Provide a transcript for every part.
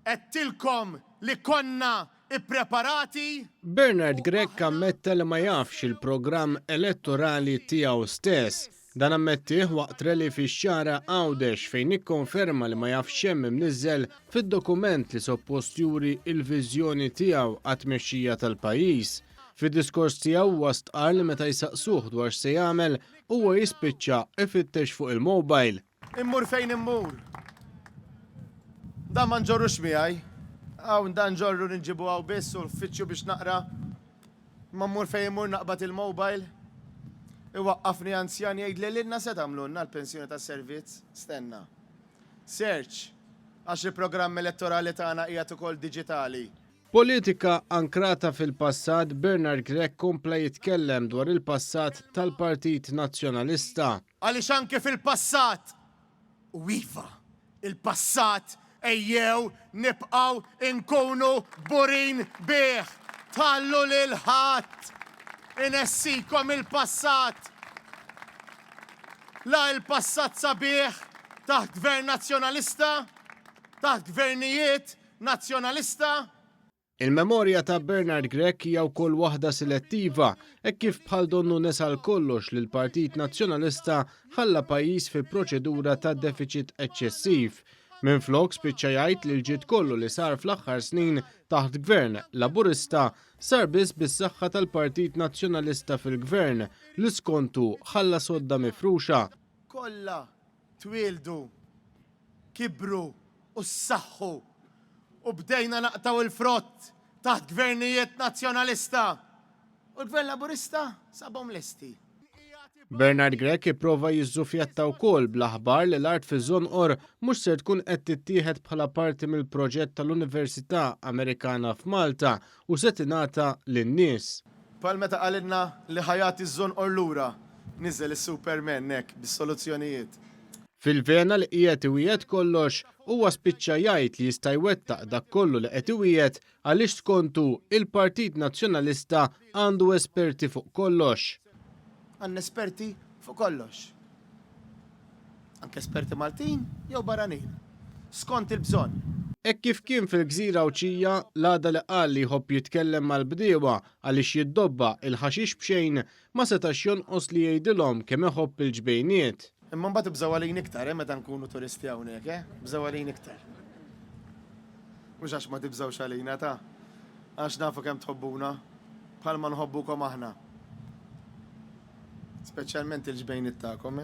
Għedtilkom li konna ippreparati. Bernard Gregg ammetta li ma jafx il-programm elettorali tiegħu stess. Dan ammettih waqt rally fix-xara Għawdex fejn ikkonferma li ma jafx hemm imniżżel fid-dokument li suppost juri il-viżjoni tiegħu għat-tmexxija tal-pajjiż. Fid-diskors tiegħu wastqar li meta jsaqsuh dwar se jagħmel huwa jispiċċa ifittex fuq il-mowbajl. Immur fejn immur. Dan ma nġorrux miegħi. Hawn dan ġorru nġibu għaw biss u l-uffiċċju biex naqra. Ma mmur fejn immur naqbad il-mowbajl. Iwaqqafni anzjan jgħidli l-inna se tagħmlulna l-pensjoni tas-servizz. Stenna. Search għax il-programm elettorali tagħna qiegħed ukoll diġitali. Politika ankrata fil-passat, Bernard Gregg kompla jitkellem dwar il-passat tal-Partit Nazzjonalista. Għaliex anke fil-passat u iva il-passat ejjew nibqgħu inkunu burin bih. Tallu lil ħadd. Inessikom il-passat. La il-passat sabiħ taħt gvern nazzjonalista, taħt gvernijiet nazzjonalista. Il-memorja ta' Bernard Gregg hija wkoll waħda selettiva, hekk kif bħal donnu nesal kollox li l-Partit Nazzjonalista ħalla pajjiż fi proċedura ta' deficit eċċessiv. Minflok spiċċa jgħid li l-ġid kollu li sar fl-aħħar snin taħt gvern laburista sar biss bis-saħħa tal-Partit Nazzjonalista fil-gvern li skontu ħalla sodda mifruxa. Kollha twildu, kibru u ssaħħu u bdejna naqtaw il-frott taħt gvernijiet nazzjonalista. U l-gvern laburista sabhom lesti. Bernard Gregg ipprova jiżżufjatta wkoll bl-aħbar li l-art fi Żonqor mhux se tkun qed tittieħed bħala parti mill-proġett tal-Università Amerikana f'Malta u se tingħata lin-nies. Bħal meta qalilna li ħajati ż-Żonqor lura, niżel is-Superman hekk bis-soluzzjonijiet. Fil-vena li qiegħed iwiegħed kollox huwa spiċċa jgħid li jista' jwettaq dak kollu li qed iwiegħed għaliex skontu il-Partit Nazzjonalista għandu esperti fuq kollox. Għanna esperti fuq kollox. Anke esperti Maltin jew barranin. Skont il-bżonn. Hekk kif kien fil-Gżira Awċija l-għada li qal li jħobb jitkellem mal-bdiewa għaliex jiddobba il-ħaxix b'xejn ma setax jonqos li jgħidilhom kemm iħobb il-ġbejniet. Imma mbagħad ibżgħu għalin iktar meta nkunu turisti hawnhekk, bżgħu għalin iktar. Mhux għax ma tibżgħux għalina ta' għax nafu kemm tħobbuna bħalma nħobbukom aħna. Speċjalment il-ġbejniet tagħkom.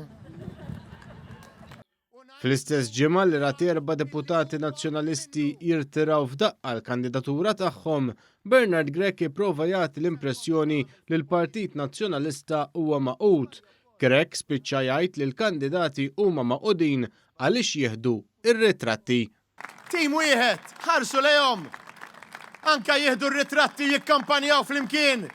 Fl-istess ġimgħa li rat 4 deputati nazzjonalisti jirtiraw f'daqqa l-kandidatura tagħhom, Bernard Gregg ipprova jagħti l-impressjoni li l-Partit Nazzjonalista huwa maqut. Gregg spiċċa jgħid li l-kandidati huma maqudin għaliex jieħdu ir-ritratti. Tim wieħed, ħarsu lejhom. Anka jieħdu r-ritratti jikkampanjaw flimkien.